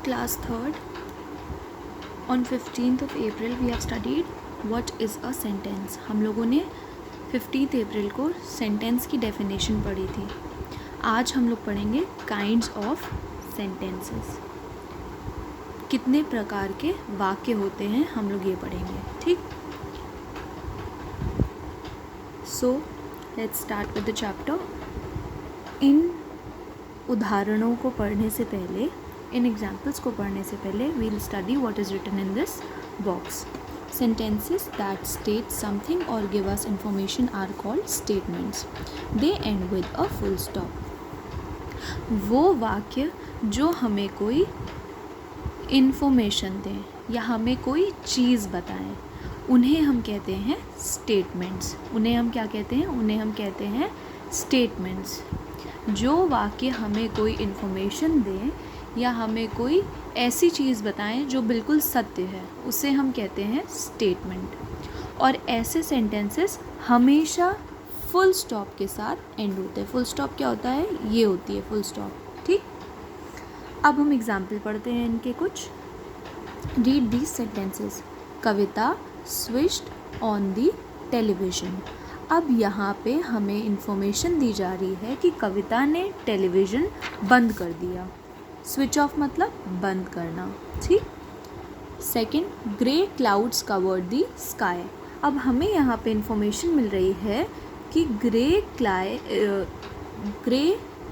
Class 3rd. On 15th of April we have studied what is a sentence. हम लोगों ने 15th अप्रैल को sentence की डेफिनेशन पढ़ी थी. आज हम लोग पढ़ेंगे काइंड्स ऑफ सेंटेंसेस. कितने प्रकार के वाक्य होते हैं हम लोग ये पढ़ेंगे. ठीक. So let's start with the chapter. इन उदाहरणों को पढ़ने से पहले, इन एग्जाम्पल्स को पढ़ने से पहले we will study what is written in this box. Sentences that state something or give us information are called statements. They end with a full stop. वो वाक्य जो हमें कोई इन्फॉर्मेशन दें या हमें कोई चीज़ बताएं, उन्हें हम कहते हैं स्टेटमेंट्स. उन्हें हम क्या कहते हैं? उन्हें हम कहते हैं स्टेटमेंट्स. जो वाक्य हमें कोई इन्फॉर्मेशन दें या हमें कोई ऐसी चीज़ बताएं जो बिल्कुल सत्य है, उसे हम कहते हैं स्टेटमेंट. और ऐसे सेंटेंसेस हमेशा फुल स्टॉप के साथ एंड होते हैं. फुल स्टॉप क्या होता है? ये होती है फुल स्टॉप. ठीक. अब हम एग्जाम्पल पढ़ते हैं इनके कुछ. Read these sentences. Kavita switched on the television. अब यहाँ पे हमें इंफॉर्मेशन दी जा रही है कि कविता ने टेलीविज़न बंद कर दिया. स्विच ऑफ मतलब बंद करना. ठीक. Second, grey clouds covered the sky. अब हमें यहाँ पे इंफॉर्मेशन मिल रही है कि grey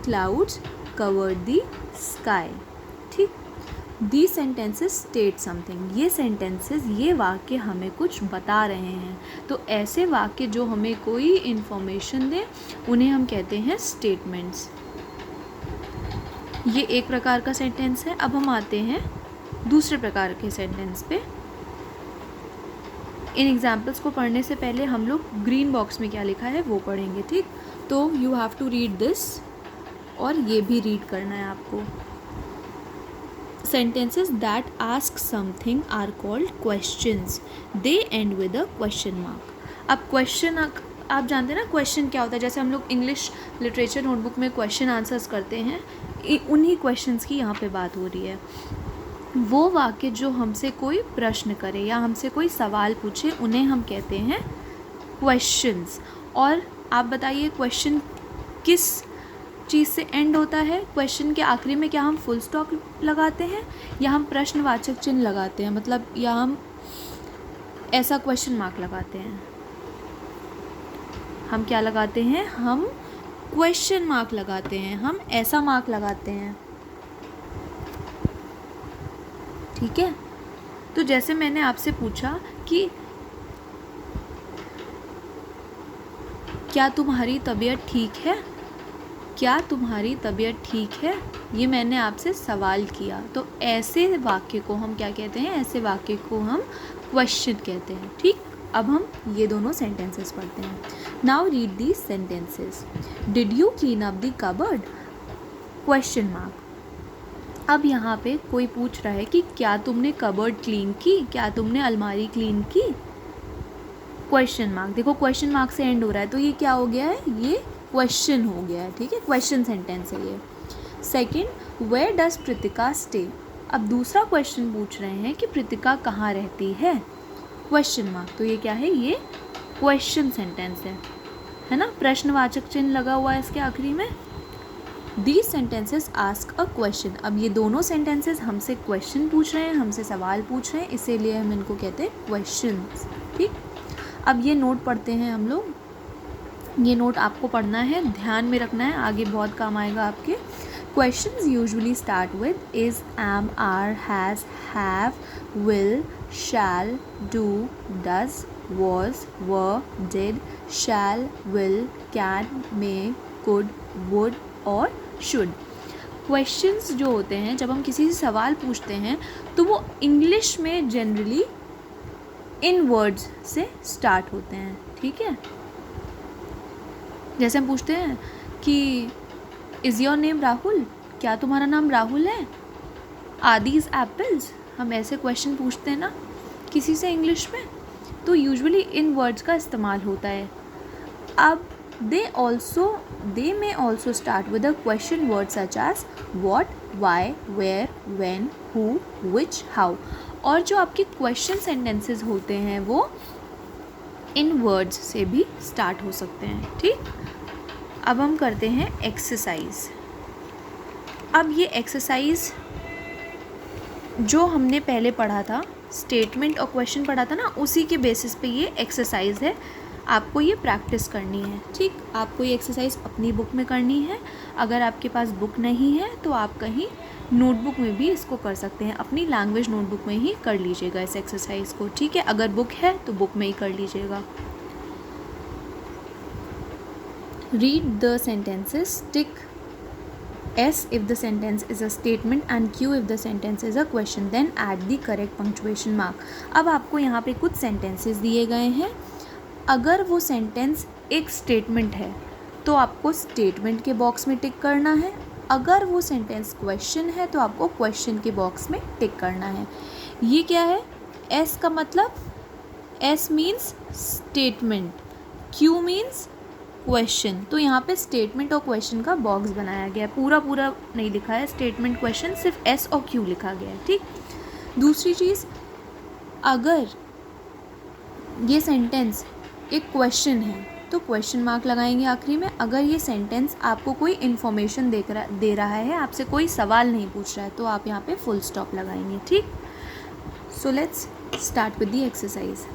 clouds covered the sky. ठीक. The sentences state something. ये सेंटेंसेस, ये वाक्य हमें कुछ बता रहे हैं. तो ऐसे वाक्य जो हमें कोई इंफॉर्मेशन दे, उन्हें हम कहते हैं स्टेटमेंट्स. ये एक प्रकार का सेंटेंस है. अब हम आते हैं दूसरे प्रकार के सेंटेंस पे. इन एग्जाम्पल्स को पढ़ने से पहले हम लोग ग्रीन बॉक्स में क्या लिखा है वो पढ़ेंगे. ठीक. तो you have to read this, और ये भी रीड करना है आपको. Sentences that ask something are called questions. They end with a question mark. अब क्वेश्चन आप जानते हैं ना क्वेश्चन क्या होता है. जैसे हम लोग इंग्लिश लिटरेचर नोटबुक में क्वेश्चन आंसर्स करते हैं, उन्हीं क्वेश्चंस की यहाँ पे बात हो रही है. वो वाक्य जो हमसे कोई प्रश्न करे या हमसे कोई सवाल पूछे, उन्हें हम कहते हैं क्वेश्चंस. और आप बताइए क्वेश्चन किस चीज़ से एंड होता है? क्वेश्चन के आखिरी में क्या हम फुल स्टॉप लगाते हैं या हम प्रश्नवाचक चिन्ह लगाते हैं? मतलब या हम ऐसा क्वेश्चन मार्क लगाते हैं? हम क्या लगाते हैं? हम क्वेश्चन मार्क लगाते हैं. हम ऐसा मार्क लगाते हैं. ठीक है. तो जैसे मैंने आपसे पूछा कि क्या तुम्हारी तबीयत ठीक है? क्या तुम्हारी तबीयत ठीक है? ये मैंने आपसे सवाल किया. तो ऐसे वाक्य को हम क्या कहते हैं? ऐसे वाक्य को हम क्वेश्चन कहते हैं. ठीक. अब हम ये दोनों सेंटेंसेस पढ़ते हैं. Now read these sentences. Did you clean up the cupboard? Question mark. अब यहाँ पे कोई पूछ रहा है कि क्या तुमने कबर्ड क्लीन की? क्या तुमने अलमारी क्लीन की? Question mark. देखो क्वेश्चन मार्क से एंड हो रहा है, तो ये क्या हो गया है? ये क्वेश्चन हो गया है. ठीक है. क्वेश्चन सेंटेंस है ये. Second, where does Pritika stay? अब दूसरा क्वेश्चन पूछ रहे हैं कि प्रीतिका कहाँ रहती है? Question mark. तो ये क्या है? ये क्वेश्चन सेंटेंस है ना. प्रश्नवाचक चिन्ह लगा हुआ है इसके आखिरी में. These sentences ask a question. अब ये दोनों सेंटेंसेस हमसे क्वेश्चन पूछ रहे हैं, हमसे सवाल पूछ रहे हैं, इसीलिए हम इनको कहते हैं क्वेश्चंस. ठीक. अब ये नोट पढ़ते हैं हम लोग. ये नोट आपको पढ़ना है, ध्यान में रखना है, आगे बहुत काम आएगा आपके. Questions usually start with is, am, are, has, have, will, shall, do, does, was, were, did, shall, will, can, may, could, would और should. Questions जो होते हैं, जब हम किसी से सवाल पूछते हैं, तो वो इंग्लिश में जनरली इन वर्ड्स से स्टार्ट होते हैं. ठीक है. जैसे हम पूछते हैं कि इज़ योर नेम राहुल? क्या तुम्हारा नाम राहुल है? Are these apples? हम ऐसे क्वेश्चन पूछते हैं ना किसी से इंग्लिश में, तो यूजुअली इन वर्ड्स का इस्तेमाल होता है. अब they may also start with a question word such as what, why, where, when, who, which, how. और जो आपके क्वेश्चन सेंटेंसेस होते हैं वो इन वर्ड्स से भी स्टार्ट हो सकते हैं। ठीक, अब हम करते हैं एक्सरसाइज। अब ये एक्सरसाइज जो हमने पहले पढ़ा था, स्टेटमेंट और क्वेश्चन पढ़ा था ना, उसी के बेसिस पे ये एक्सरसाइज है। आपको ये प्रैक्टिस करनी है। ठीक, आपको ये एक्सरसाइज अपनी बुक में करनी है। अगर आपके पास बुक नहीं है तो आप कहीं नोटबुक में भी इसको कर सकते हैं। अपनी लैंग्वेज नोटबुक में ही कर लीजिएगा इस एक्सरसाइज को। ठीक है, अगर बुक है तो बुक में ही कर लीजिएगा। Read the sentences, tick S if the sentence is a statement and Q if the sentence is a question, then add the correct punctuation mark। अब आपको यहाँ पे कुछ sentences दिए गए हैं। अगर वो sentence एक statement है तो आपको statement के बॉक्स में टिक करना है। अगर वो sentence question है तो आपको question के बॉक्स में टिक करना है। ये क्या है? S का मतलब, S means statement, Q means question. तो यहाँ पे स्टेटमेंट और क्वेश्चन का बॉक्स बनाया गया है। पूरा नहीं लिखा है स्टेटमेंट क्वेश्चन, सिर्फ एस और क्यू लिखा गया है। ठीक, दूसरी चीज़, अगर ये सेंटेंस एक क्वेश्चन है तो क्वेश्चन मार्क लगाएंगे आखिरी में। अगर ये सेंटेंस आपको कोई इन्फॉर्मेशन दे रहा है, आपसे कोई सवाल नहीं पूछ रहा है, तो आप यहाँ पे फुल स्टॉप लगाएंगे। ठीक, so let's start with the exercise.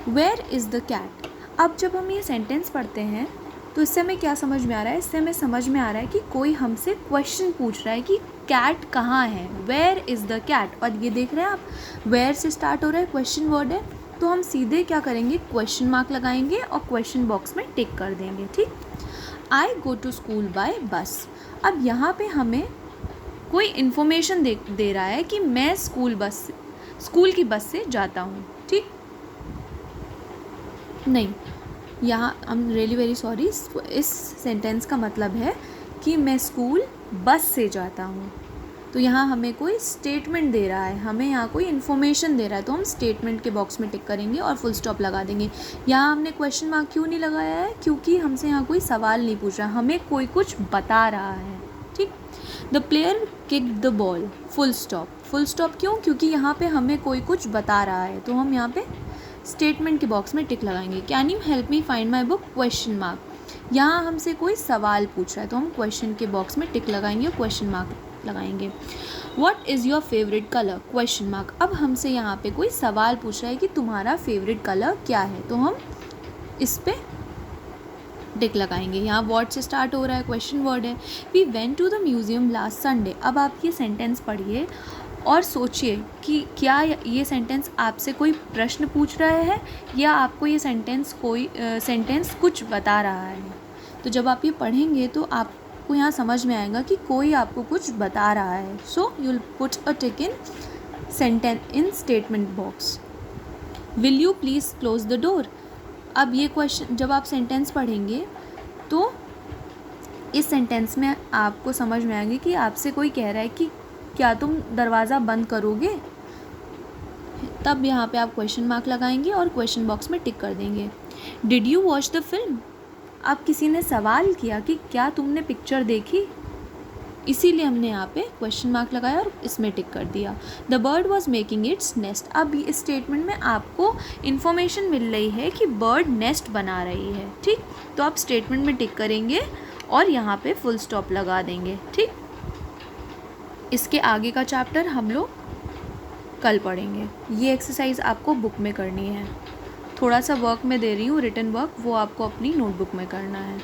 Where is the cat. अब जब हम ये सेंटेंस पढ़ते हैं तो इससे हमें क्या समझ में आ रहा है? इससे हमें समझ में आ रहा है कि कोई हमसे क्वेश्चन पूछ रहा है कि कैट कहाँ है, वेयर इज़ द कैट। और ये देख रहे हैं आप, वेयर से स्टार्ट हो रहा है, क्वेश्चन वर्ड है, तो हम सीधे क्या करेंगे, क्वेश्चन मार्क लगाएंगे और क्वेश्चन बॉक्स में टिक कर देंगे। ठीक, आई गो टू स्कूल बाय बस। अब यहाँ पे हमें कोई इन्फॉर्मेशन दे रहा है कि मैं स्कूल की बस से जाता हूँ। ठीक, नहीं, यहाँ I am really very sorry, इस सेंटेंस का मतलब है कि मैं स्कूल बस से जाता हूँ। तो यहाँ हमें कोई स्टेटमेंट दे रहा है, हमें यहाँ कोई इन्फॉर्मेशन दे रहा है, तो हम स्टेटमेंट के बॉक्स में टिक करेंगे और फुल स्टॉप लगा देंगे। यहाँ हमने क्वेश्चन मार्क क्यों नहीं लगाया है? क्योंकि हमसे यहाँ कोई सवाल नहीं पूछ रहा, हमें कोई कुछ बता रहा है। ठीक, the player kicked the ball, full stop. Full stop क्यों? क्योंकि यहाँ पे हमें कोई कुछ बता रहा है, तो हम यहाँ पे स्टेटमेंट के बॉक्स में टिक लगाएंगे। Can you help me find my book, question mark. यहाँ हमसे कोई सवाल पूछ रहा है तो हम क्वेश्चन के बॉक्स में टिक लगाएंगे और क्वेश्चन मार्क लगाएंगे। What is your favourite colour, question mark. अब हमसे यहाँ पे कोई सवाल पूछ रहा है कि तुम्हारा फेवरेट कलर क्या है, तो हम इस पे टिक लगाएंगे। यहाँ वर्ड से स्टार्ट हो रहा है, क्वेश्चन वर्ड है। We went to the museum last Sunday. अब आप ये सेंटेंस पढ़िए और सोचिए कि क्या ये सेंटेंस आपसे कोई प्रश्न पूछ रहा है या आपको ये सेंटेंस कुछ बता रहा है। तो जब आप ये पढ़ेंगे तो आपको यहाँ समझ में आएगा कि कोई आपको कुछ बता रहा है। So you will put a tick in statement box. Will you please close the door. अब ये क्वेश्चन, जब आप सेंटेंस पढ़ेंगे तो इस सेंटेंस में आपको समझ में आएगा कि आपसे कोई कह रहा है कि क्या तुम दरवाज़ा बंद करोगे। तब यहाँ पे आप क्वेश्चन मार्क लगाएंगे और क्वेश्चन बॉक्स में टिक कर देंगे। Did you watch the film. अब किसी ने सवाल किया कि क्या तुमने पिक्चर देखी, इसीलिए हमने यहाँ पे क्वेश्चन मार्क लगाया और इसमें टिक कर दिया। The bird was making its nest. अब इस स्टेटमेंट में आपको इन्फॉर्मेशन मिल रही है कि बर्ड नेस्ट बना रही है। ठीक, तो आप स्टेटमेंट में टिक करेंगे और यहाँ पे फुल स्टॉप लगा देंगे। ठीक, इसके आगे का चैप्टर हम लोग कल पढ़ेंगे। ये एक्सरसाइज आपको बुक में करनी है। थोड़ा सा वर्क मैं दे रही हूँ, रिटन वर्क, वो आपको अपनी नोटबुक में करना है।